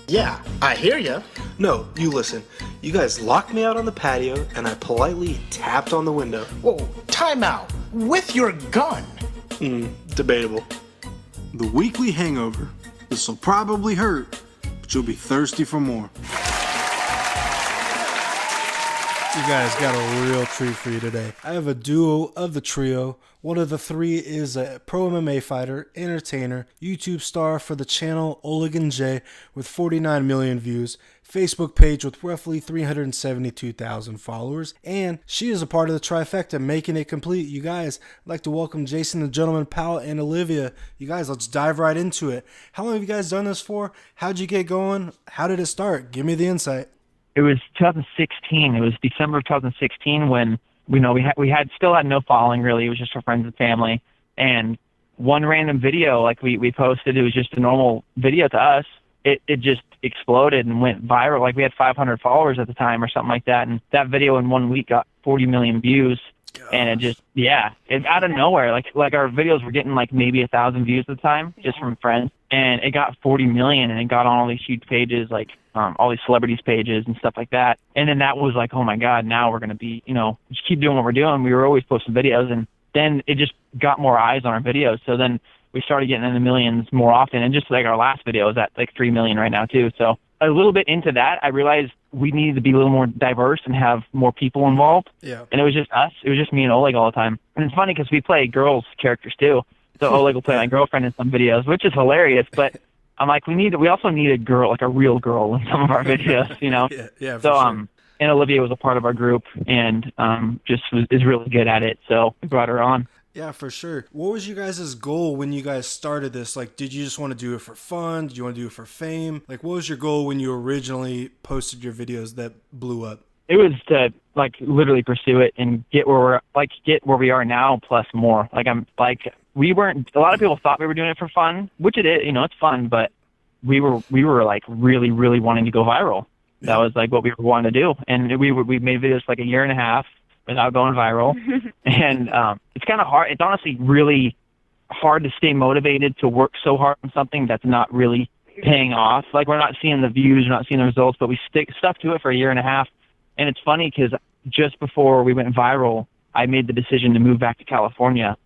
Yeah, I hear ya. No, you listen. You guys locked me out on the patio, and I politely tapped on the window. Whoa, time out. With your gun. Debatable. The weekly hangover. This'll probably hurt, but you'll be thirsty for more. You guys got a real treat for you today. I have a duo of the trio. One of the three is a pro MMA fighter, entertainer, YouTube star for the channel Oligan J with 49 million views, Facebook page with roughly 372,000 followers, and she is a part of the trifecta, making it complete. You guys, I'd like to welcome Jason the Gentleman Powell and Olivia. You guys, let's dive right into it. How long have you guys done this for? How'd you get going? How did it start? Give me the insight. It was 2016. It was December of 2016 when we had still had no following really. It was just for friends and family. And one random video like we posted, it was just a normal video to us. It just exploded and went viral. Like we had 500 followers at the time or something like that. And that video in 1 week got 40 million views. Gosh. And it just, it out of nowhere. Like our videos were getting like maybe 1,000 views at the time just from friends. And it got 40 million and it got on all these huge pages, like all these celebrities pages and stuff like that. And then that was like, oh my God, now we're going to be, just keep doing what we're doing. We were always posting videos, and then it just got more eyes on our videos. So then we started getting in the millions more often. And just like our last video is at like 3 million right now too. So a little bit into that, I realized we needed to be a little more diverse and have more people involved. Yeah. And it was just us. It was just me and Oleg all the time. And it's funny because we play girls' characters too. So Oleg will play my girlfriend in some videos, which is hilarious. But I'm like, we also need a girl, like a real girl in some of our videos, Yeah. So sure. And Olivia was a part of our group and is really good at it. So we brought her on. Yeah, for sure. What was you guys' goal when you guys started this? Like, did you just want to do it for fun? Did you want to do it for fame? Like, what was your goal when you originally posted your videos that blew up? It was to literally pursue it and get where we are now plus more. We weren't. A lot of people thought we were doing it for fun, which it is. It's fun, but we were like really, really wanting to go viral. That was like what we were wanting to do, and we made videos for like a year and a half without going viral, and it's kind of hard. It's honestly really hard to stay motivated to work so hard on something that's not really paying off. Like we're not seeing the views, we're not seeing the results, but we stuck to it for a year and a half. And it's funny because just before we went viral, I made the decision to move back to California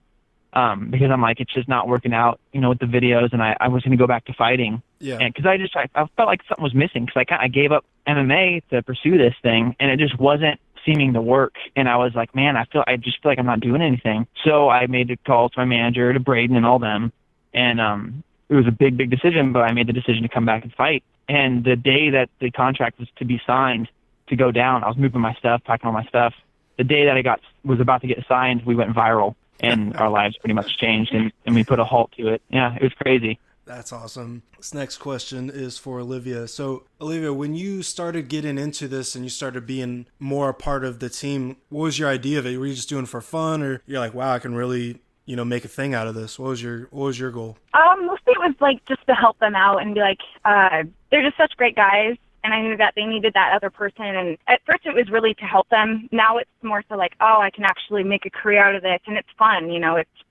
because I'm like, it's just not working out, with the videos, and I was going to go back to fighting. Yeah. And because I felt like something was missing because I gave up MMA to pursue this thing, and it just wasn't seeming to work. And I was like, man, I just feel like I'm not doing anything. So I made a call to my manager, to Braden and all them, and it was a big, big decision, but I made the decision to come back and fight. And the day that the contract was to be signed, to go down, I was moving my stuff, packing all my stuff. The day that I was about to get signed, we went viral, and our lives pretty much changed, and we put a halt to it. Yeah, it was crazy. That's awesome. This next question is for Olivia. So, Olivia, when you started getting into this and you started being more a part of the team, what was your idea of it? Were you just doing it for fun, or you're like, wow, I can really, make a thing out of this? What was your goal? Mostly it was like just to help them out and be like, they're just such great guys. And I knew that they needed that other person. And at first it was really to help them. Now it's more so like, oh, I can actually make a career out of this. And it's fun,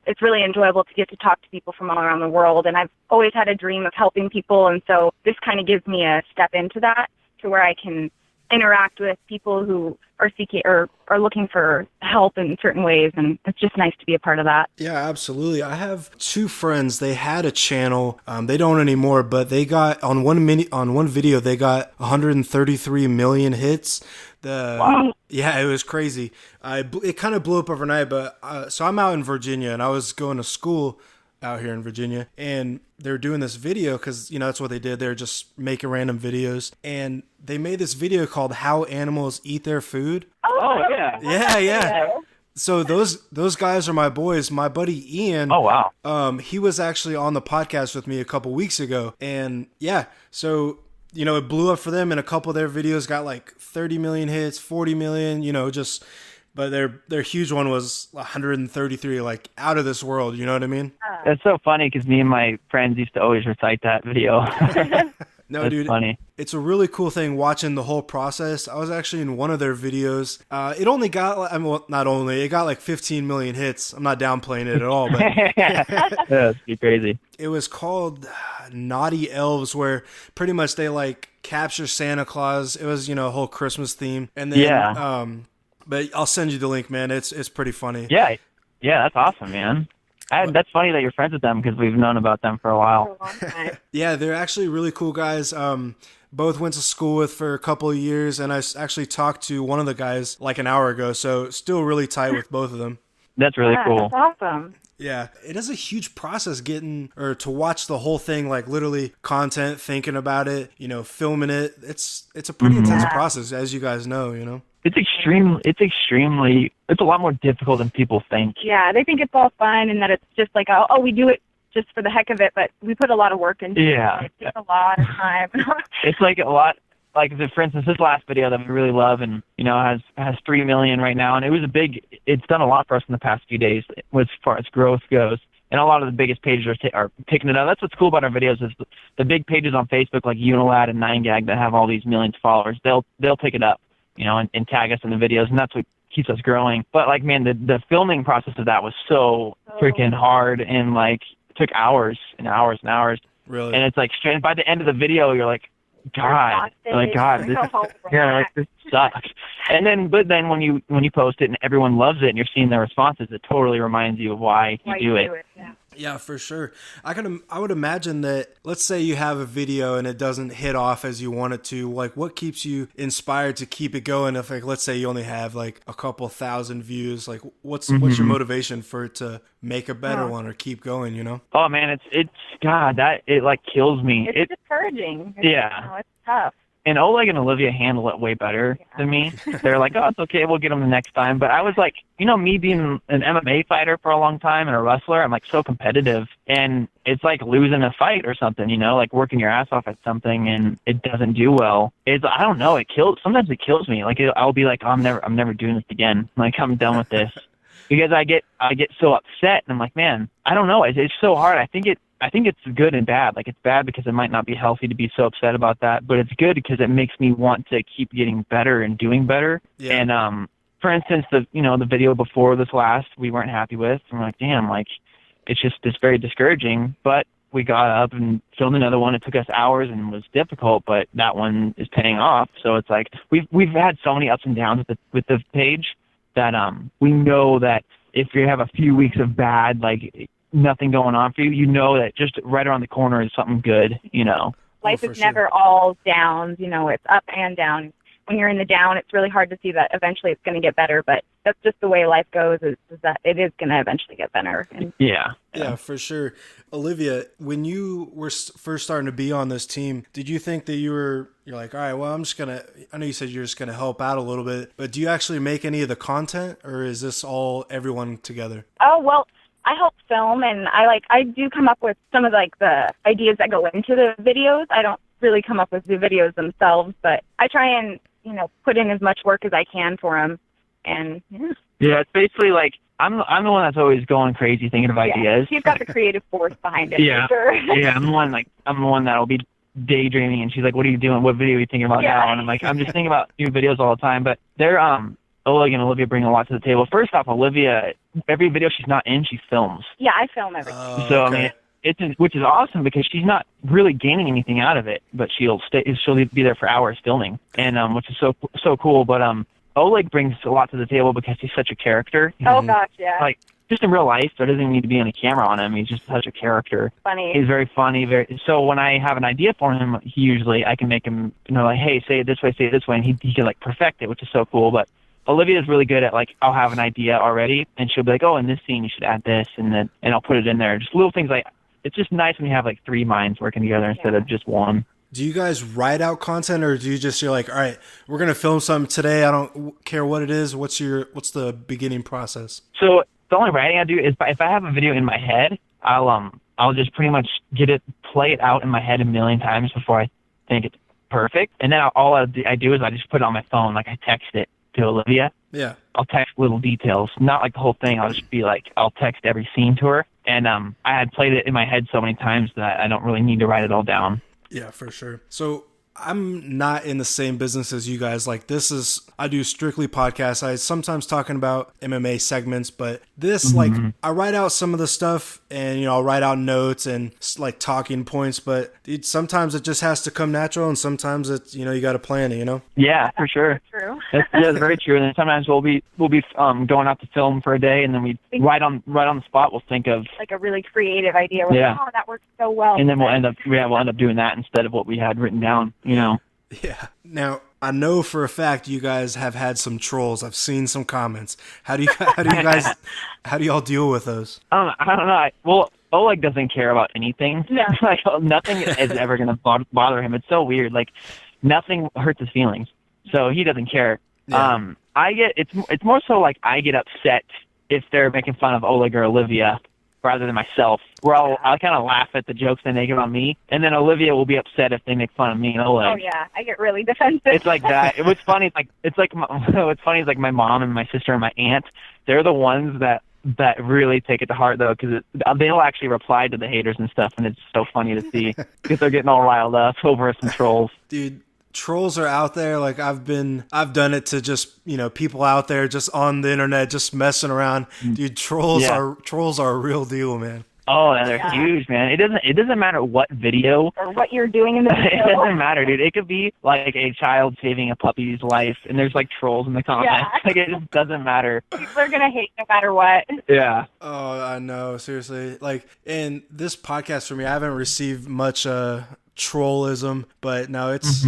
it's really enjoyable to get to talk to people from all around the world. And I've always had a dream of helping people. And so this kind of gives me a step into that, to where I can interact with people who are seeking or are looking for help in certain ways, and it's just nice to be a part of that. Yeah, absolutely. I have two friends. They had a channel. They don't anymore, but they got on one video they got 133 million hits. Wow. Yeah, it was crazy. It kind of blew up overnight. But so I'm out in Virginia, and I was going to school out here in Virginia, and they're doing this video because that's what they did. They're just making random videos, and they made this video called "How Animals Eat Their Food." Oh yeah. Yeah. So those guys are my boys. My buddy Ian. Oh wow. He was actually on the podcast with me a couple weeks ago, and yeah, so it blew up for them, and a couple of their videos got like 30 million hits, 40 million. But their huge one was 133, like out of this world. You know what I mean? It's so funny because me and my friends used to always recite that video. No, That's dude. Funny. It's a really cool thing watching the whole process. I was actually in one of their videos. It only got, not only, it got like 15 million hits. I'm not downplaying it at all, but That's crazy. it was called Naughty Elves, where pretty much they like capture Santa Claus. It was, a whole Christmas theme. And then, but I'll send you the link, man. It's pretty funny. Yeah, that's awesome, man. That's funny that you're friends with them because we've known about them for a while. Yeah, they're actually really cool guys. Both went to school with for a couple of years, and I actually talked to one of the guys like an hour ago, so still really tight with both of them. That's really cool. That's awesome. Yeah, it is a huge process to watch the whole thing, like literally content, thinking about it, filming it. It's a pretty intense process, as you guys know. It's extremely, it's a lot more difficult than people think. Yeah, they think it's all fun and that it's just like, oh, we do it just for the heck of it, but we put a lot of work into it. It takes a lot of time. It's like a lot, like for instance, this last video that we really love and, has 3 million right now. And it's done a lot for us in the past few days as far as growth goes. And a lot of the biggest pages are picking it up. That's what's cool about our videos is the big pages on Facebook like Unilad and 9gag that have all these millions of followers. They'll pick it up, and tag us in the videos, and that's what keeps us growing. But like, man, the filming process of that was so freaking hard and like took hours and hours and hours. Really? And it's like by the end of the video, you're like, God, this sucks. But then when you post it and everyone loves it and you're seeing their responses, it totally reminds you of why you do it. Yeah, for sure. I would imagine that, let's say you have a video and it doesn't hit off as you want it to, like what keeps you inspired to keep it going? If like, let's say you only have like a couple thousand views, like what's your motivation for it to make a better one or keep going, Oh man, it's God, it like kills me. It's discouraging. It's tough. And Oleg and Olivia handle it way better than me. They're like, oh, it's okay, we'll get them the next time. But I was like, me being an MMA fighter for a long time and a wrestler, I'm like so competitive. And it's like losing a fight or something, like working your ass off at something and it doesn't do well. I don't know, sometimes it kills me. Like I'll be like, oh, I'm never doing this again. Like I'm done with this. Because I get so upset and I'm like, man, I don't know. It's so hard. I think it's good and bad. Like it's bad because it might not be healthy to be so upset about that, but it's good because it makes me want to keep getting better and doing better. Yeah. And for instance, the video before this last we weren't happy with. And we're like, damn, like it's very discouraging. But we got up and filmed another one. It took us hours and was difficult, but that one is paying off. So it's like we've had so many ups and downs with the page that we know that if you have a few weeks of bad, like nothing going on for you, that just right around the corner is something good, Life is never all downs, it's up and down. When you're in the down, it's really hard to see that eventually it's going to get better, but that's just the way life goes, is that it is going to eventually get better. And yeah, for sure. Olivia, when you were first starting to be on this team, did you think that you're like, all right, well, I know you said you're just going to help out a little bit, but do you actually make any of the content, or is this all everyone together? Oh, well, I help film, and I do come up with some of the ideas that go into the videos. I don't really come up with the videos themselves, but I try and put in as much work as I can for them. And it's basically like I'm the one that's always going crazy thinking of ideas. She's got the creative force behind it. For sure. I'm the one that'll be daydreaming, and she's like, "What are you doing? What video are you thinking about now?" And I'm like, "I'm just thinking about new videos all the time." But they're Oleg and Olivia bring a lot to the table. First off, Olivia, every video she's not in, she films. Yeah, I film everything. So okay. I mean, which is awesome because she's not really gaining anything out of it, but she'll be there for hours filming, and which is so cool. But Oleg brings a lot to the table because he's such a character. Oh gosh, yeah. Like just in real life, there doesn't even need to be any camera on him. He's just such a character. Funny. He's very funny. So when I have an idea for him, I can make him like, hey, say it this way, and he can like perfect it, which is so cool. But Olivia's really good at like, I'll have an idea already, and she'll be like, oh, in this scene you should add this, and I'll put it in there. Just little things like. It's just nice when you have like three minds working together instead of just one. Do you guys write out content, or do you just, you're like, all right, we're going to film something today. I don't care what it is. What's the beginning process? So the only writing I do is if I have a video in my head, I'll just pretty much play it out in my head a million times before I think it's perfect. And then all I do is I just put it on my phone. Like I text it to Olivia. Yeah. I'll text little details, not like the whole thing. I'll just be like, I'll text every scene to her. And I had played it in my head so many times that I don't really need to write it all down. Yeah, for sure. So I'm not in the same business as you guys. Like I do strictly podcasts. I sometimes talking about MMA segments, but this, like, I write out some of the stuff and, you know, I'll write out notes and like talking points, but sometimes it just has to come natural and sometimes it's, you know, you got to plan it, you know? Yeah, for sure. True. That's very true. And then sometimes we'll be going out to film for a day, and then we right on the spot we'll think of Like a really creative idea. We're like, oh, that works so well. and then we'll end up doing that instead of what we had written down. You know. Yeah. Now, I know for a fact you guys have had some trolls. I've seen some comments. How do y'all deal with those? I don't know. Well, Oleg doesn't care about anything. Yeah. Like, nothing is ever going to bother him. It's so weird. Like, nothing hurts his feelings. So he doesn't care. Yeah. It's more so like I get upset if they're making fun of Oleg or Olivia rather than myself, where I'll kind of laugh at the jokes they make about me, and then Olivia will be upset if they make fun of me and Oleg. Oh yeah, I get really defensive. It's like that. What's funny is like my mom and my sister and my aunt. They're the ones that really take it to heart, though, because they'll actually reply to the haters and stuff, and it's so funny to see because they're getting all riled up over some trolls. Dude, trolls are out there. Like, I've done it to just, you know, people out there just on the internet just messing around. Dude, trolls are a real deal, man. Oh, and they're huge, man. It doesn't matter what video or what you're doing in the video. It doesn't matter, dude. It could be like a child saving a puppy's life, and there's like trolls in the comments. Yeah. Like, it just doesn't matter. People are gonna hate no matter what. Yeah. Oh, I know. Seriously. Like, in this podcast for me, I haven't received much trollism, but no, it's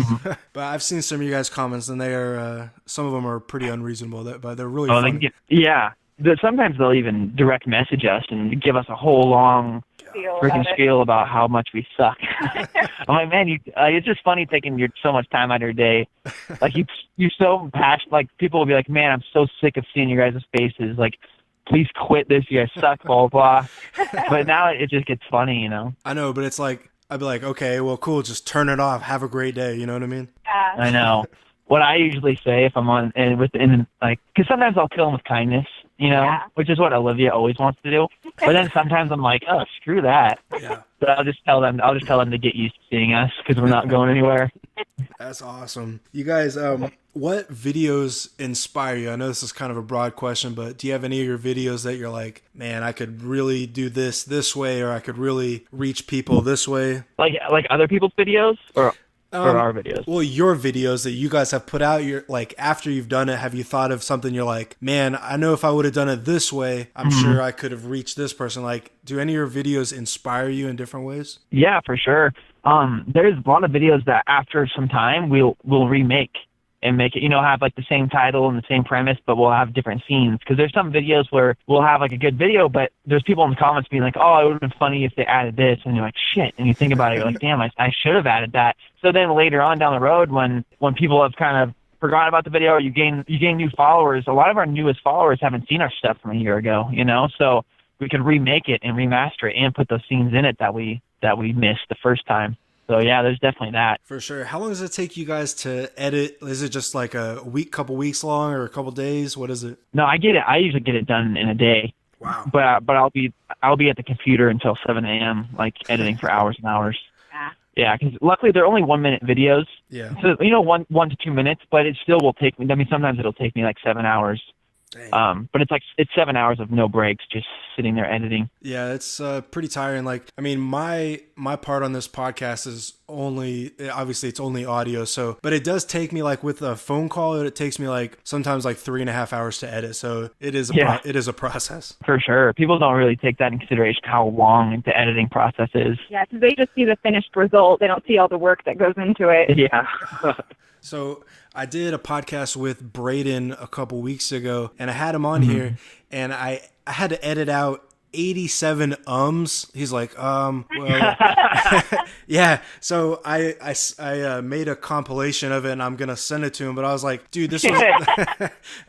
but I've seen some of you guys' comments, and they are some of them are pretty unreasonable, but they're really funny. Sometimes they'll even direct message us and give us a whole long freaking spiel about how much we suck. I'm like, man, it's just funny taking so much time out of your day. Like, you're so passionate. Like, people will be like, man, I'm so sick of seeing you guys' faces. Like, please quit this. You guys suck, blah, blah. But now it just gets funny, you know? I know, but it's like, I'd be like, okay, well, cool, just turn it off. Have a great day. You know what I mean? Yeah. I know. What I usually say if I'm on, because sometimes I'll kill them with kindness, you know, which is what Olivia always wants to do. But then sometimes I'm like, oh, screw that. Yeah. But I'll just tell them to get used to seeing us because we're not going anywhere. That's awesome. You guys, what videos inspire you? I know this is kind of a broad question, but do you have any of your videos that you're like, man, I could really do this way, or I could really reach people this way? Like other people's videos or our videos? Well, your videos that you guys have put out, like, after you've done it, have you thought of something you're like, man, I know if I would have done it this way, I'm sure I could have reached this person. Like, do any of your videos inspire you in different ways? Yeah, for sure. There's a lot of videos that after some time we'll remake and make it, you know, have like the same title and the same premise, but we'll have different scenes. Because there's some videos where we'll have like a good video, but there's people in the comments being like, oh, it would have been funny if they added this. And you're like, shit. And you think about it, you're like, damn, I should have added that. So then later on down the road, when people have kind of forgotten about the video, or you gain new followers, a lot of our newest followers haven't seen our stuff from a year ago, you know? So we could remake it and remaster it and put those scenes in it that we missed the first time. So yeah, there's definitely that. For sure. How long does it take you guys to edit? Is it just like a week, couple weeks long, or a couple days? What is it? No, I usually get it done in a day. Wow. But I'll be at the computer until 7 a.m. like editing for hours and hours. Yeah, because luckily they're only 1 minute videos. Yeah. So, you know, 1 to 2 minutes, but it still will take me. I mean, sometimes it'll take me like 7 hours. Dang. But it's 7 hours of no breaks, just sitting there editing. Yeah, it's pretty tiring. Like, I mean, my part on this podcast is obviously it's only audio. So, but it does take me, like, with a phone call, it takes me like sometimes like 3.5 hours to edit. So it is a process. For sure. People don't really take that in consideration, how long the editing process is. Yeah, because they just see the finished result. They don't see all the work that goes into it. Yeah. So I did a podcast with Braden a couple weeks ago, and I had him on here, and I had to edit out 87 ums. He's like, well, yeah. So I made a compilation of it, and I'm gonna send it to him. But I was like, dude, this was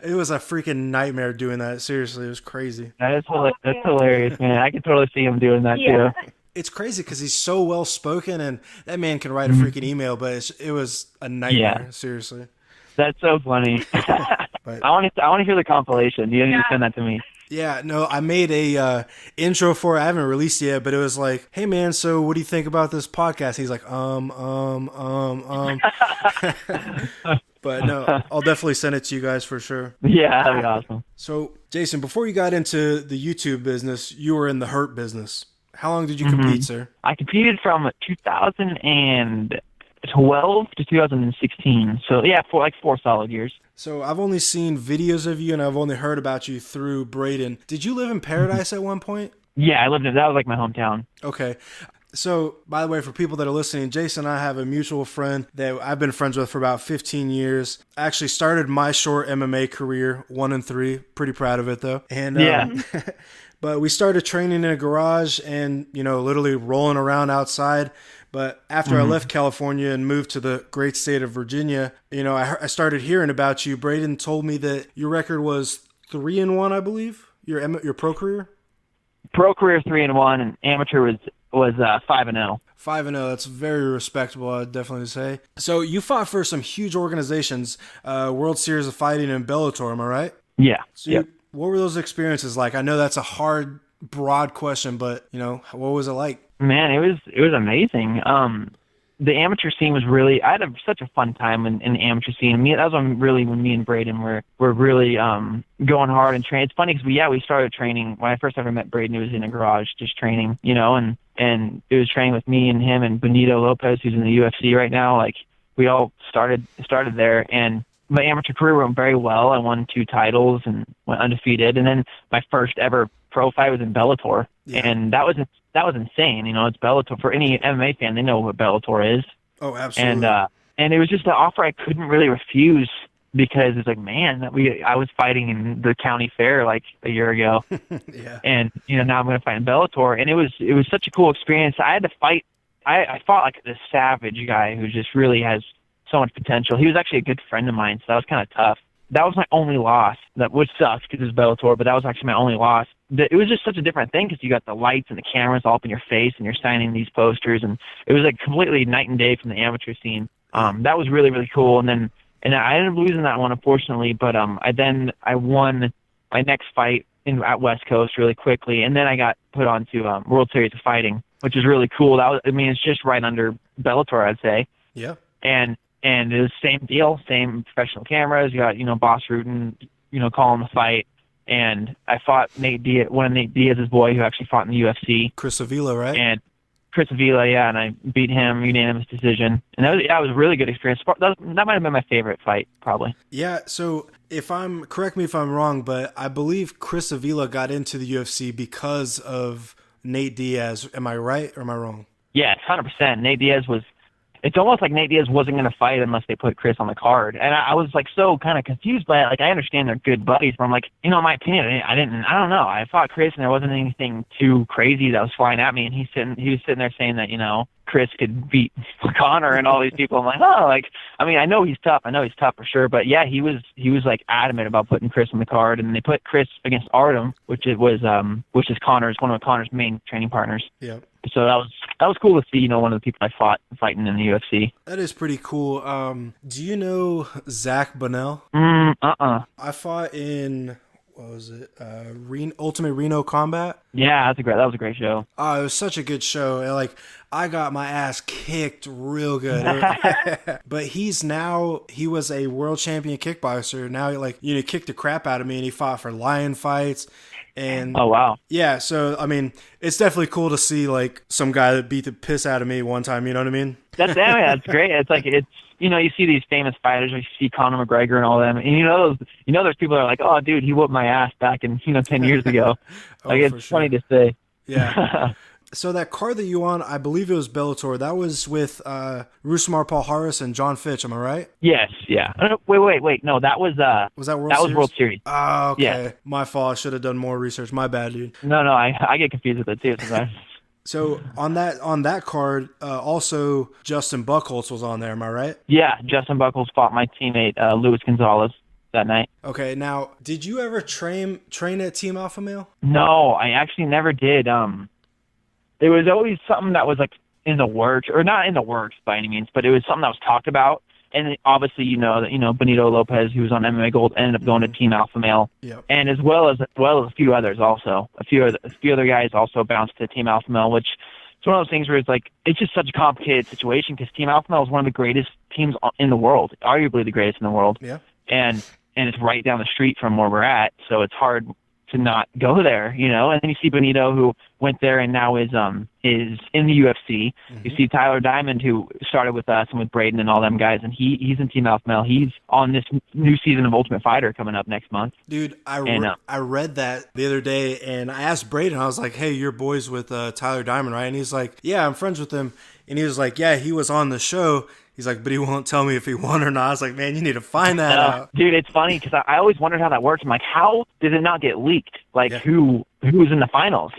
it was a freaking nightmare doing that. Seriously, it was crazy. That's hilarious, man. I can totally see him doing that too. It's crazy because he's so well spoken, and that man can write a freaking email, but it was a nightmare. Yeah. Seriously. That's so funny. But I want to hear the compilation. You need to send that to me. Yeah, no, I made a intro for it. I haven't released it yet, but it was like, hey man, so what do you think about this podcast? He's like, But no, I'll definitely send it to you guys for sure. Yeah, that'd be awesome. So, Jason, before you got into the YouTube business, you were in the Hurt business. How long did you compete, sir? I competed from 2012 to 2016. So yeah, for like 4 solid years. So I've only seen videos of you and I've only heard about you through Braden. Did you live in Paradise at one point? Yeah, that was like my hometown. Okay. So, by the way, for people that are listening, Jason and I have a mutual friend that I've been friends with for about 15 years. I actually started my short MMA career, 1 and 3. Pretty proud of it, though. And yeah. But we started training in a garage and, literally rolling around outside. But after I left California and moved to the great state of Virginia, I started hearing about you. Braden told me that your record was 3-1, I believe, your pro career? Pro career 3-1, and amateur was 5-0. 5-0, that's very respectable, I'd definitely say. So you fought for some huge organizations, World Series of Fighting and Bellator, am I right? Yeah. So what were those experiences like? I know that's a hard, broad question, but, what was it like? Man, it was amazing. The amateur scene was really, I had such a fun time in the amateur scene. That was when me and Braden were really going hard and training. It's funny because we started training. When I first ever met Braden, it was in a garage just training, and it was training with me and him and Benito Lopez, who's in the UFC right now. Like, we all started there, and my amateur career went very well. I won 2 titles and went undefeated. And then my first ever pro fight was in Bellator, and that was insane. It's Bellator. For any MMA fan, they know what Bellator is. Oh, absolutely. And it was just an offer I couldn't really refuse because it's like, man, I was fighting in the county fair like a year ago, yeah. And now I'm going to fight in Bellator, and it was such a cool experience. I had to fight. I fought like this savage guy who just really has so much potential. He was actually a good friend of mine, so that was kind of tough. That was my only loss, which sucks because it's Bellator, but that was actually my only loss. It was just such a different thing because you got the lights and the cameras all up in your face and you're signing these posters, and it was like completely night and day from the amateur scene. That was really, really cool. And I ended up losing that one, unfortunately, but I won my next fight at West Coast really quickly, and then I got put onto World Series of Fighting, which is really cool. It's just right under Bellator, I'd say. Yeah. And it was the same deal, same professional cameras. You got, Boss Rutan, calling the fight. And I fought one of Nate Diaz's boy who actually fought in the UFC. Chris Avila, right? And Chris Avila, yeah, and I beat him, unanimous decision. And that was a really good experience. That might have been my favorite fight, probably. Yeah, so correct me if I'm wrong, but I believe Chris Avila got into the UFC because of Nate Diaz. Am I right or am I wrong? Yeah, 100%. Nate Diaz it's almost like Nate Diaz wasn't going to fight unless they put Chris on the card. And I was like so kind of confused by it. Like, I understand they're good buddies, but I'm like, in my opinion, I don't know. I fought Chris and there wasn't anything too crazy that was flying at me. And he was sitting there saying that, Chris could beat Conor and all these people. I'm like, I know he's tough. I know he's tough for sure. But yeah, he was like adamant about putting Chris on the card, and they put Chris against Artem, which is one of Conor's main training partners. Yeah. So that was cool to see, one of the people I fought fighting in the UFC. That is pretty cool. Do you know Zach Bonnell? I fought in, what was it? Ultimate Reno Combat. Yeah, that was a great show. Oh, it was such a good show. I got my ass kicked real good. But he was a world champion kickboxer. Now he kicked the crap out of me, and he fought for lion fights. And oh, wow. Yeah, so it's definitely cool to see some guy that beat the piss out of me one time, you know what I mean? That's great. It's you see these famous fighters, you see Conor McGregor and all them, and there's people that are like, oh dude, he whooped my ass back in 10 years ago. It's funny to say. Yeah. So that card that you won, I believe it was Bellator. That was with Rousimar Palhares and John Fitch. Am I right? Yes. Yeah. Wait. No, that was that World Series. Oh, okay. Yeah. My fault. I should have done more research. My bad, dude. No, I get confused with it too sometimes. So on that card, also Justin Buchholz was on there. Am I right? Yeah, Justin Buchholz fought my teammate Luis Gonzalez that night. Okay. Now, did you ever train at Team Alpha Male? No, I actually never did. It was always something that was in the works, or not in the works by any means, but it was something that was talked about. And then obviously, Benito Lopez, who was on MMA Gold, ended up going to Team Alpha Male. Yep. And as well as a few others also. A few other guys also bounced to Team Alpha Male, which it's one of those things where it's like, it's just such a complicated situation because Team Alpha Male is one of the greatest teams in the world, arguably the greatest in the world. Yeah. And it's right down the street from where we're at, so it's hard to not go there, And then you see Benito, who went there and now is in the UFC. You see Tyler Diamond, who started with us and with Braden and all them guys, and he's in Team Alpha Male. He's on this new season of Ultimate Fighter coming up next month. Dude, I read that the other day, and I asked Braden, I was like, hey, you're boys with Tyler Diamond, right? And he's like, yeah, I'm friends with him. And he was like, yeah, he was on the show. He's like, but he won't tell me if he won or not. I was like, man, you need to find that out. Dude, it's funny because I always wondered how that works. I'm like, how did it not get leaked? Like, who was in the finals,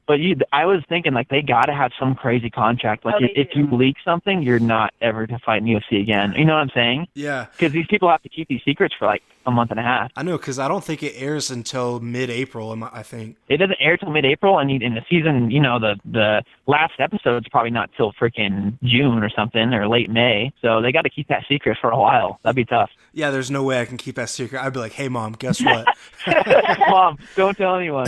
But I was thinking, like, they got to have some crazy contract. Like, if you leak something, you're not ever to fight in UFC again. You know what I'm saying? Yeah. Because these people have to keep these secrets for, like, a month and a half. I know, because I don't think it airs until mid-April, I think. It doesn't air till mid-April, and in the season, the last episode's probably not till freaking June or something, or late May. So they got to keep that secret for a while. That'd be tough. Yeah, there's no way I can keep that secret. I'd be like, hey, Mom, guess what? Mom, don't tell anyone.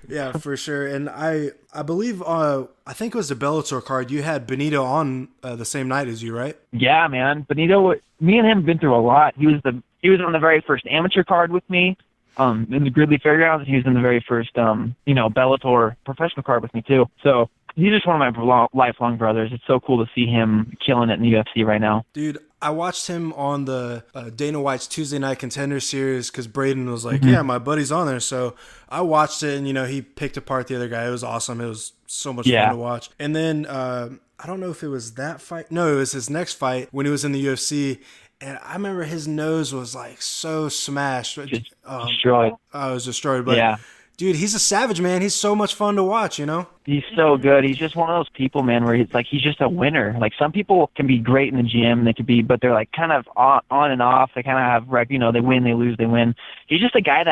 Yeah, for sure. And I believe, I think it was the Bellator card, you had Benito on the same night as you, right? Yeah, man. Benito, me and him have been through a lot. He was on the very first amateur card with me in the Gridley Fairgrounds. He was in the very first, Bellator professional card with me, too. So he's just one of my lifelong brothers. It's so cool to see him killing it in the UFC right now. Dude, I watched him on the Dana White's Tuesday Night Contender Series because Braden was like, yeah, my buddy's on there. So I watched it, and, he picked apart the other guy. It was awesome. It was so much fun to watch. And then I don't know if it was that fight. No, it was his next fight when he was in the UFC. And I remember his nose was, like, so smashed. Destroyed. I was destroyed. But, dude, he's a savage, man. He's so much fun to watch, He's so good. He's just one of those people, man, where he's just a winner. Like, some people can be great in the gym, but they're like kind of on and off. They kind of have, they win, they lose, they win. He's just a guy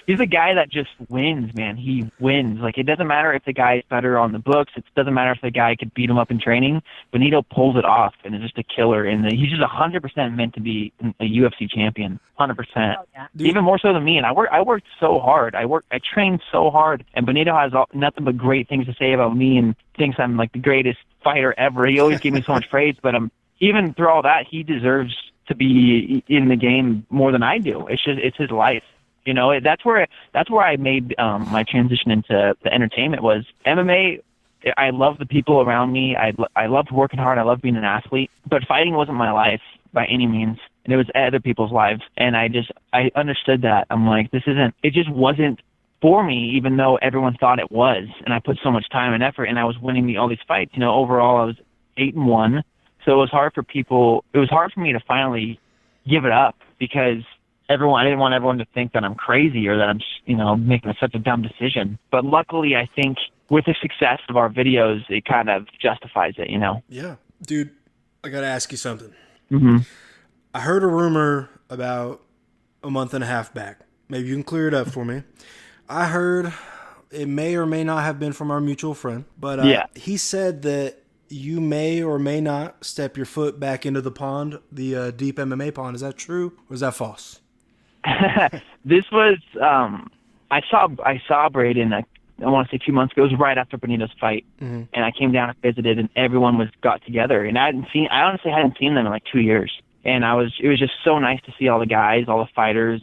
he's a guy that just wins, man. He wins. Like, it doesn't matter if the guy is better on the books. It doesn't matter if the guy could beat him up in training. Benito pulls it off and is just a killer. And he's just 100% meant to be a UFC champion. 100%. Oh, yeah. Even more so than me. And I worked so hard. I trained so hard. And Benito has nothing but great things to say about me and thinks I'm like the greatest fighter ever. He always gives me so much praise, but even through all that, he deserves to be in the game more than I do. It's his life. That's where I made my transition into the entertainment was MMA. I love the people around me. I loved working hard. I loved being an athlete, but fighting wasn't my life by any means. And it was other people's lives. And I understood that. I'm like, it just wasn't for me, even though everyone thought it was. And I put so much time and effort, and I was winning all these fights. Overall I was 8-1. So it was hard for me to finally give it up because I didn't want everyone to think that I'm crazy or that I'm, making such a dumb decision. But luckily, I think with the success of our videos, it kind of justifies it, Yeah. Dude, I got to ask you something. Mm-hmm. I heard a rumor about a month and a half back. Maybe you can clear it up for me. I heard it may or may not have been from our mutual friend, but he said that you may or may not step your foot back into the pond, the deep MMA pond. Is that true or is that false? This was I saw Braden. I want to say 2 months ago. It was right after Benito's fight, and I came down and visited, and everyone got together. And I honestly hadn't seen them in like 2 years, and it was just so nice to see all the guys, all the fighters,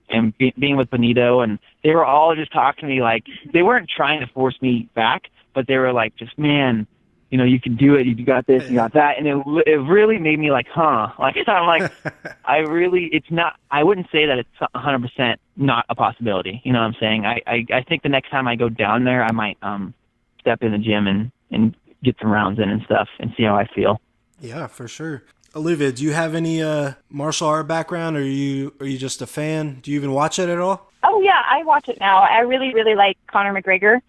and being with Benito, and they were all just talking to me like they weren't trying to force me back, but they were like, just man, you can do it. You got this, you got that. And it really made me like, huh? Like, I'm like, it's not, I wouldn't say that it's 100% not a possibility. You know what I'm saying? I think the next time I go down there, I might step in the gym and get some rounds in and stuff and see how I feel. Yeah, for sure. Olivia, do you have any martial art background, or are you just a fan? Do you even watch it at all? Oh, yeah, I watch it now. I really, really like Conor McGregor.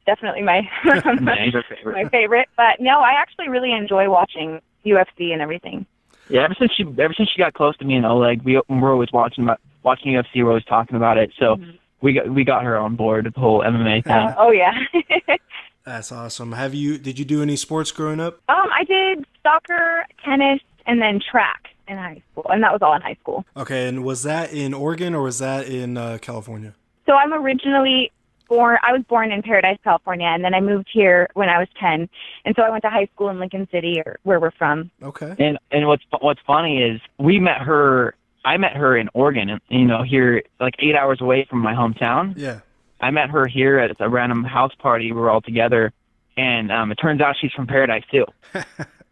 Definitely my my favorite. But no, I actually really enjoy watching UFC and everything. Yeah, ever since she got close to me and Oleg, we're always watching UFC. We're always talking about it. So we got her on board with the whole MMA thing. Oh yeah. That's awesome. Did you do any sports growing up? I did soccer, tennis, and then track in high school, and that was all in high school. Okay, and was that in Oregon or was that in California? So I was born in Paradise, California, and then I moved here when I was 10. And so I went to high school in Lincoln City, or where we're from. Okay. And what's funny is I met her in Oregon, here like 8 hours away from my hometown. Yeah. I met her here at a random house party. We were all together, and it turns out she's from Paradise too,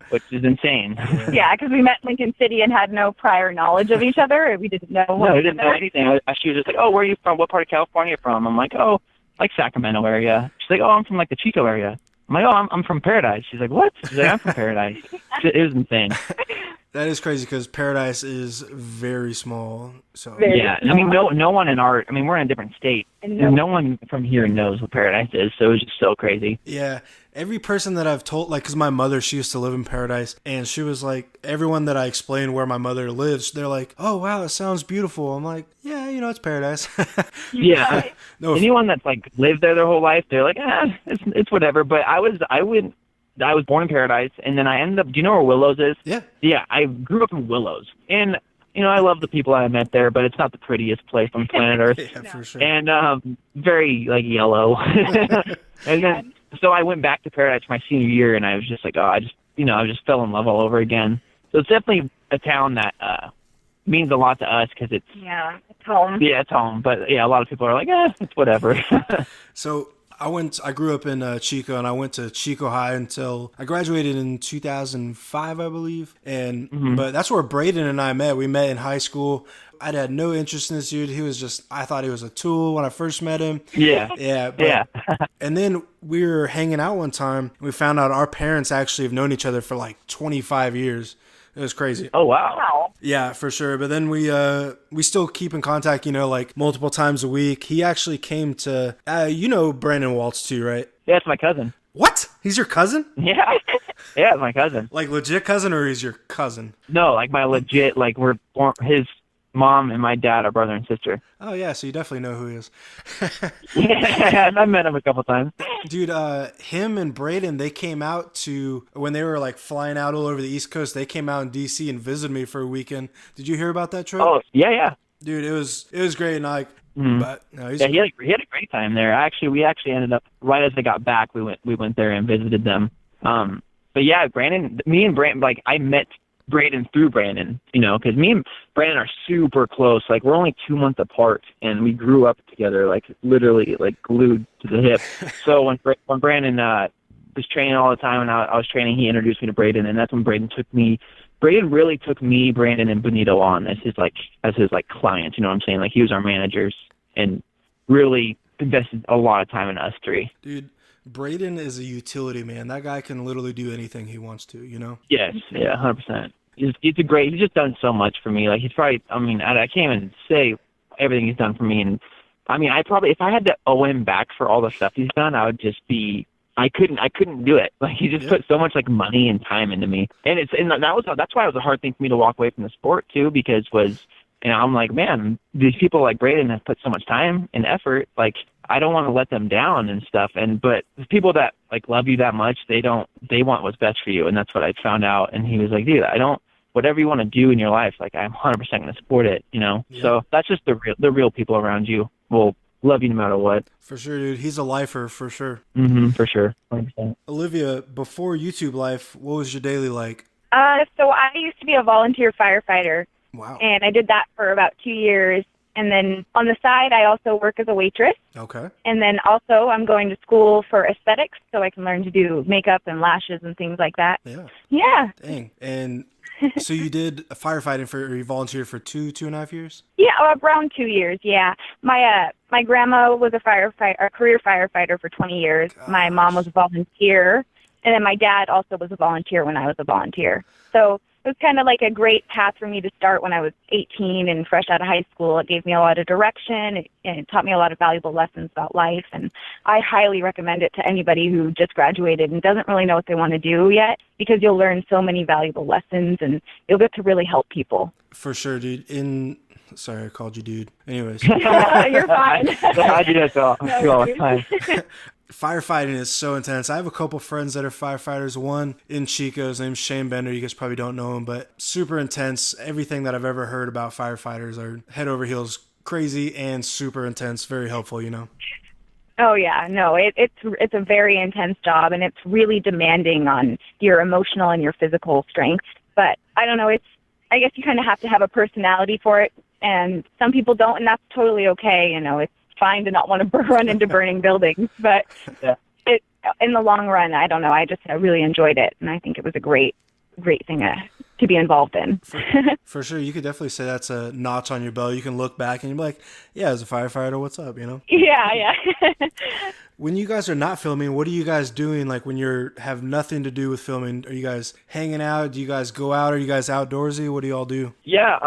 which is insane. Yeah, because we met in Lincoln City and had no prior knowledge of each other. We didn't know. No, we didn't know anything. She was just like, "Oh, where are you from? What part of California are you from?" I'm like, "Oh, like Sacramento area." She's like, "Oh, I'm from like the Chico area." I'm like, "Oh, I'm from Paradise." She's like, "What?" She's like, "I'm from Paradise." It was insane. That is crazy because Paradise is very small. So yeah, I mean, no one we're in a different state. No one from here knows what Paradise is, so it was just so crazy. Yeah, every person that I've told, like, because my mother, she used to live in Paradise, and she was like, everyone that I explained where my mother lives, they're like, "Oh wow, it sounds beautiful." I'm like, "Yeah, it's Paradise." Yeah. Anyone that's like lived there their whole life, they're like, it's whatever. But I was born in Paradise, and then I ended up. Do you know where Willows is? Yeah. Yeah, I grew up in Willows, and I love the people I met there, but it's not the prettiest place on planet Earth. Yeah, for sure. And very like yellow. And then so I went back to Paradise my senior year, and I was just like, I just fell in love all over again. So it's definitely a town that means a lot to us because it's home. Yeah, it's home. But yeah, a lot of people are like, it's whatever. So I grew up in Chico, and I went to Chico High until I graduated in 2005, I believe. And but that's where Braden and I met. We met in high school. I'd had no interest in this dude. I thought he was a tool when I first met him. Yeah. Yeah. And then we were hanging out one time. We found out our parents actually have known each other for like 25 years. It was crazy. Oh, wow. Yeah, for sure. But then we still keep in contact, like multiple times a week. He actually came to, Brandon Waltz too, right? Yeah, it's my cousin. What? He's your cousin? Yeah. Yeah, it's my cousin. Like legit cousin, or he's your cousin? No, like my legit, like we're born, his mom and my dad are brother and sister. Oh, yeah, so you definitely know who he is. Yeah, I met him a couple times. Dude, him and Braden, they came out when they were like flying out all over the East Coast, they came out in D.C. and visited me for a weekend. Did you hear about that trip? Oh, yeah. Dude, it was great, and but no, he had a great time there. We actually ended up right as they got back. We went there and visited them. But yeah, me and Brandon, like I met Braden through Brandon, because me and Brandon are super close. Like we're only 2 months apart, and we grew up together, like literally, like glued to the hip. So when Brandon was training all the time, and I was training, he introduced me to Braden, and that's when Braden really took me, Brandon, and Benito on as his clients. You know what I'm saying? Like he was our managers, and really invested a lot of time in us three. Dude, Braden is a utility man. That guy can literally do anything he wants to, Yes, yeah, 100%. He's just done so much for me. Like he's probably, I can't even say everything he's done for me. And I mean, if I had to owe him back for all the stuff he's done, I would just be, I couldn't do it. Like he just put so much like money and time into me. And that's why it was a hard thing for me to walk away from the sport too, because I'm like, man, these people like Braden have put so much time and effort, like I don't want to let them down and stuff. But the people that like love you that much, they want what's best for you. And that's what I found out. And he was like, dude, whatever you want to do in your life, like I'm 100% going to support it, Yeah. So that's just the real people around you will love you no matter what. For sure, dude. He's a lifer for sure. Mm-hmm, for sure. 100%. Olivia, before YouTube life, what was your daily like? So I used to be a volunteer firefighter. Wow. And I did that for about 2 years. And then on the side, I also work as a waitress. Okay. And then also I'm going to school for aesthetics so I can learn to do makeup and lashes and things like that. Yeah. Yeah. Dang. And so you did firefighting or you volunteered for 2.5 years? Yeah, around 2 years, yeah. My grandma was a career firefighter for 20 years. Gosh. My mom was a volunteer. And then my dad also was a volunteer when I was a volunteer. So it was kind of like a great path for me to start when I was 18 and fresh out of high school. It gave me a lot of direction, and it taught me a lot of valuable lessons about life. And I highly recommend it to anybody who just graduated and doesn't really know what they want to do yet, because you'll learn so many valuable lessons and you'll get to really help people. For sure, dude. Sorry, I called you dude. Anyways. You're fine. I do that all the time. Firefighting is so intense. I have a couple friends that are firefighters. One in Chico, his name's Shane Bender. You guys probably don't know him, but super intense. Everything that I've ever heard about firefighters are head over heels crazy and super intense. Very helpful, you know. Oh yeah, no, it's a very intense job, and it's really demanding on your emotional and your physical strength. But I don't know, I guess you kind of have to have a personality for it, and some people don't, and that's totally okay. You know, it's fine to not want to run into burning buildings, but in the long run, I don't know. I really enjoyed it, and I think it was a great thing to be involved in. For sure, you could definitely say that's a notch on your belt. You can look back and you're like, yeah, as a firefighter, what's up, you know? Yeah. When you guys are not filming, what are you guys doing? Like when you have nothing to do with filming, are you guys hanging out? Do you guys go out? Are you guys outdoorsy? What do y'all do? Yeah,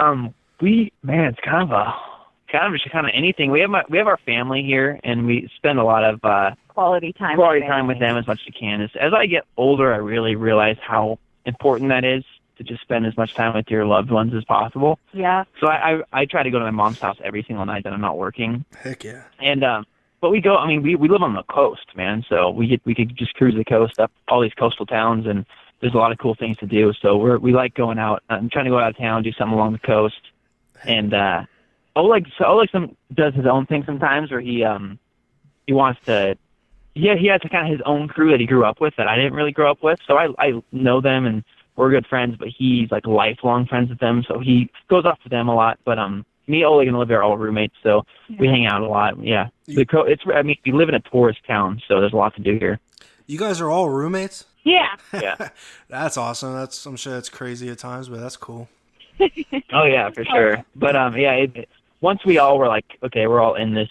it's kind of anything. We have our family here, and we spend a lot of quality time with them as much as you can. As I get older, I really realize how important that is to just spend as much time with your loved ones as possible. Yeah. So I try to go to my mom's house every single night that I'm not working. Heck yeah. And but we go. I mean, we live on the coast, man. So we could just cruise the coast up all these coastal towns, and there's a lot of cool things to do. So we like going out. I'm trying to go out of town, do something along the coast, and Oleg does his own thing sometimes, where he wants to. Yeah, he has kind of his own crew that he grew up with that I didn't really grow up with. So I know them and we're good friends, but he's like lifelong friends with them. So he goes off with them a lot. But me, Oleg, and Olivia are all roommates, so we hang out a lot. Yeah, we live in a tourist town, so there's a lot to do here. You guys are all roommates? Yeah. Yeah. That's awesome. I'm sure that's crazy at times, but that's cool. Oh yeah, for sure. But once we all were like, okay, we're all in this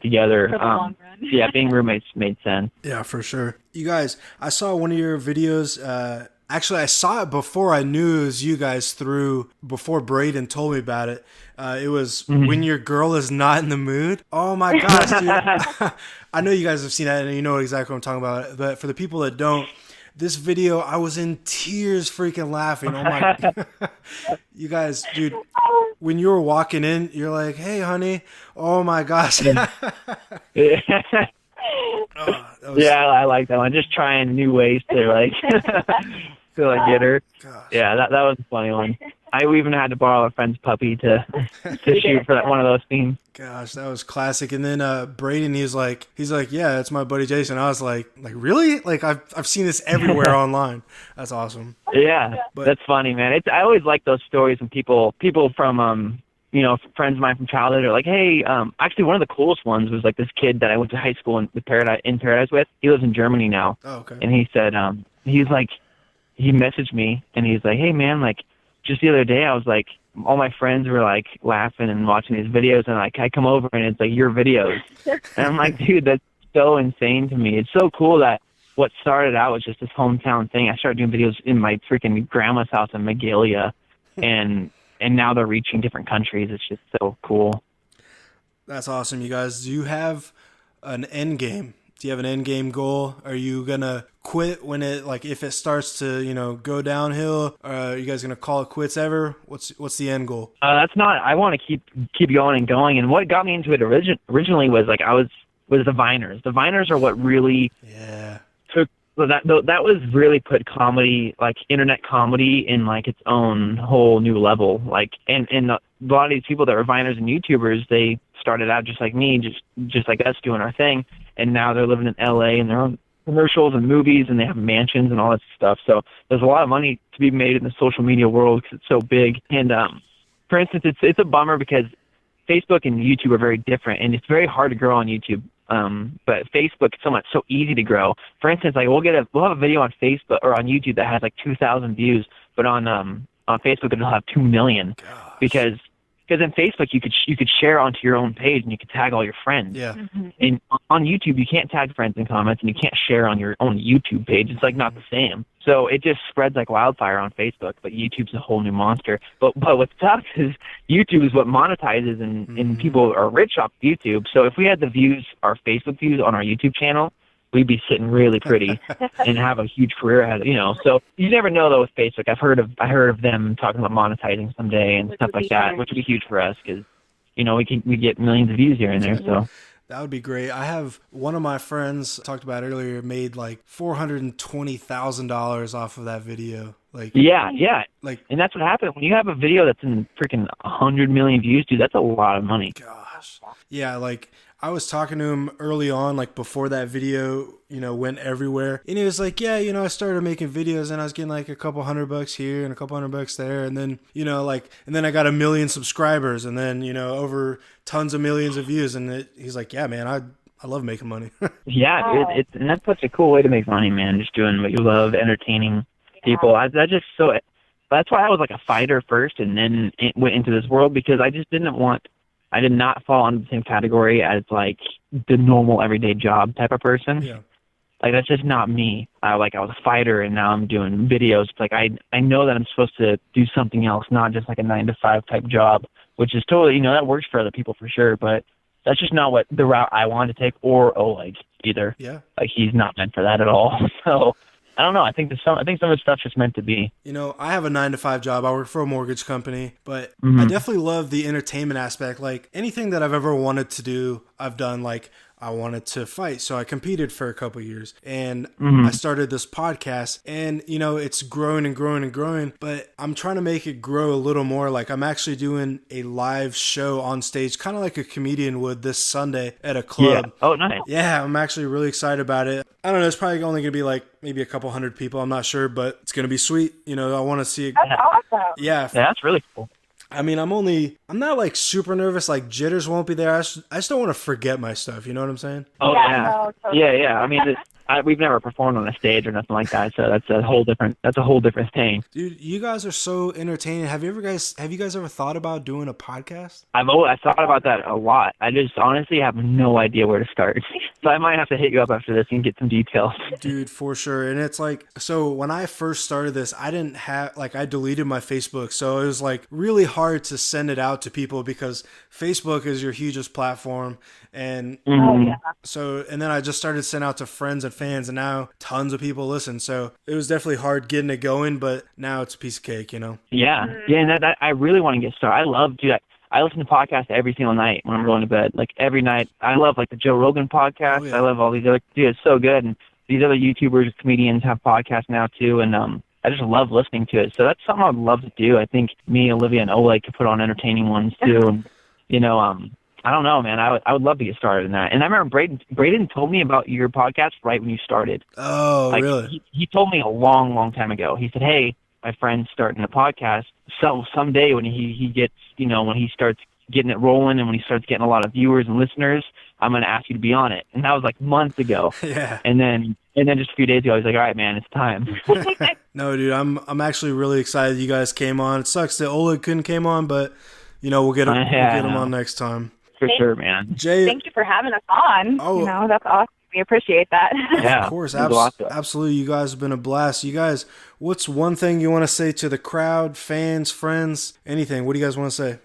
together. For the long run. Yeah, being roommates made sense. Yeah, for sure. You guys, I saw one of your videos. Actually, I saw it before I knew it was you guys before Braden told me about it. It was When Your Girl Is Not in the Mood. Oh my gosh, dude. I know you guys have seen that and you know exactly what I'm talking about. But for the people that don't, this video, I was in tears freaking laughing. Oh my. You guys, dude, when you were walking in, you're like, hey, honey. Oh my gosh. Yeah, I like that one. Just trying new ways to like get her. Gosh. Yeah, that was a funny one. I even had to borrow a friend's puppy to shoot for one of those scenes. Gosh, that was classic. And then Braden, he's like, yeah, that's my buddy Jason. I was like really? Like I've seen this everywhere online. That's awesome. Yeah, that's funny, man. I always like those stories when people from friends of mine from childhood are like, hey, actually one of the coolest ones was like this kid that I went to high school in Paradise with. He lives in Germany now. Oh, okay. And he said, he messaged me and he's like, hey man, like just the other day I was like, all my friends were like laughing and watching these videos and like I come over and it's like your videos. And I'm like, dude, that's so insane to me. It's so cool that what started out was just this hometown thing. I started doing videos in my freaking grandma's house in Magalia and now they're reaching different countries. It's just so cool. That's awesome, you guys. Do you have an end game? Do you have an end game goal? Are you gonna quit when if it starts to go downhill? Are you guys gonna call it quits ever? What's the end goal? That's not. I want to keep going and going. And what got me into it originally was like was the Viners. The Viners are what really took. That was really put comedy, like internet comedy, in like its own whole new level. Like, and a lot of these people that were Viners and YouTubers, they started out just like me, just like us doing our thing, and now they're living in LA and they're on commercials and movies and they have mansions and all that stuff. So there's a lot of money to be made in the social media world because it's so big. And for instance, it's a bummer because Facebook and YouTube are very different, and it's very hard to grow on YouTube. But Facebook is so easy to grow. For instance, like we'll have a video on Facebook or on YouTube that has like 2,000 views, but on Facebook it'll have 2 million. Gosh. because in Facebook you could share onto your own page and you could tag all your friends. Yeah. Mm-hmm. And on YouTube you can't tag friends in comments and you can't share on your own YouTube page. It's like not the same. So it just spreads like wildfire on Facebook, but YouTube's a whole new monster. But what sucks is YouTube is what monetizes and people are rich off YouTube. So if we had the views, our Facebook views on our YouTube channel, we'd be sitting really pretty and have a huge career ahead. So you never know though with Facebook. I heard of them talking about monetizing someday and stuff like that, which would be huge for us because we get millions of views here and there. So That would be great. I have one of my friends talked about earlier made like $420,000 off of that video. Like Yeah. like And that's what happened. When you have a video that's in freaking 100 million views, dude, that's a lot of money. gosh. Yeah, like I was talking to him early on, like before that video, went everywhere. And he was like, yeah, I started making videos and I was getting like a couple $100 here and a couple $100 there. And then, and then I got 1 million subscribers and then, over tons of millions of views. And he's like, yeah, man, I love making money. Yeah, dude, and that's such a cool way to make money, man. Just doing what you love, entertaining people. That's why I was like a fighter first and then went into this world, because I just I did not fall into the same category as like the normal everyday job type of person. Yeah. Like that's just not me. I was a fighter and now I'm doing videos. Like I know that I'm supposed to do something else, not just like a 9-to-5 type job, which is totally, that works for other people for sure, but that's just not what the route I wanted to take, or Oleg either. Yeah. Like he's not meant for that at all. So I don't know. I think some of the stuff's just meant to be. I have a 9-to-5 job. I work for a mortgage company, but I definitely love the entertainment aspect. Like anything that I've ever wanted to do, I've done. Like I wanted to fight, so I competed for a couple years, and I started this podcast, and it's growing and growing and growing, but I'm trying to make it grow a little more. Like I'm actually doing a live show on stage, kind of like a comedian would, this Sunday at a club. Yeah. Oh, nice. Yeah, I'm actually really excited about it. I don't know, it's probably only gonna be like maybe a couple hundred people, I'm not sure, but it's gonna be sweet. I want to see it. That's awesome. Yeah, That's really cool. I mean, I'm not like super nervous, like jitters won't be there. I just don't want to forget my stuff. You know what I'm saying? Oh, Yeah, yeah. no, totally. Yeah. I mean, we've never performed on a stage or nothing like that, so that's a whole different thing. Dude, you guys are so entertaining. Have you guys ever thought about doing a podcast? I thought about that a lot. I just honestly have no idea where to start. So I might have to hit you up after this and get some details. Dude, for sure. And it's like, so when I first started this, I didn't have, I deleted my Facebook. So it was like really hard to send it out to people because Facebook is your hugest platform. And so, and then I just started sending out to friends and fans, and now tons of people listen. So it was definitely hard getting it going, but now it's a piece of cake, Yeah. Yeah. And that I really want to get started. I love to do that. I listen to podcasts every single night when I'm going to bed. Like every night. I love like the Joe Rogan podcast. Oh, yeah. I love all these other, dude, it's so good. And these other YouTubers, comedians have podcasts now too. And I just love listening to it. So that's something I'd love to do. I think me, Olivia, and Oleg could put on entertaining ones too. And, I don't know, man. I would love to get started in that. And I remember Braden told me about your podcast right when you started. Oh, like, really? He told me a long, long time ago. He said, hey, my friend's starting a podcast. So someday when he gets, when he starts getting it rolling and when he starts getting a lot of viewers and listeners, I'm going to ask you to be on it. And that was like months ago. Yeah. And then just a few days ago, I was like, all right, man, it's time. No, dude, I'm actually really excited you guys came on. It sucks that Oleg couldn't came on, but we'll get him on next time. For sure, man. Jay, Thank you for having us on. Oh. That's awesome. We appreciate that. Yeah, of course, absolutely. You guys have been a blast. You guys, what's one thing you want to say to the crowd, fans, friends, anything? What do you guys want to say?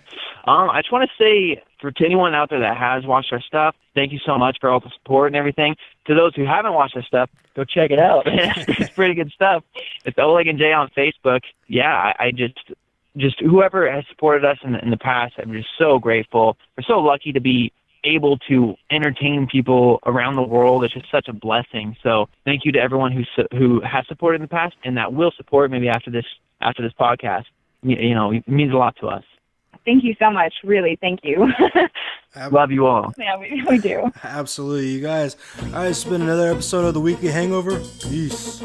I just want to say to anyone out there that has watched our stuff, thank you so much for all the support and everything. To those who haven't watched our stuff, go check it out. It's pretty good stuff. It's Oleg and Jay on Facebook. Yeah, I just whoever has supported us in the past, I'm just so grateful. We're so lucky to be able to entertain people around the world. It's just such a blessing. So thank you to everyone who has supported in the past and that will support maybe after this podcast. It means a lot to us. Thank you so much. Really, thank you. Love you all. Yeah, we do. Absolutely, you guys. All right, it's been another episode of The Weekly Hangover. Peace.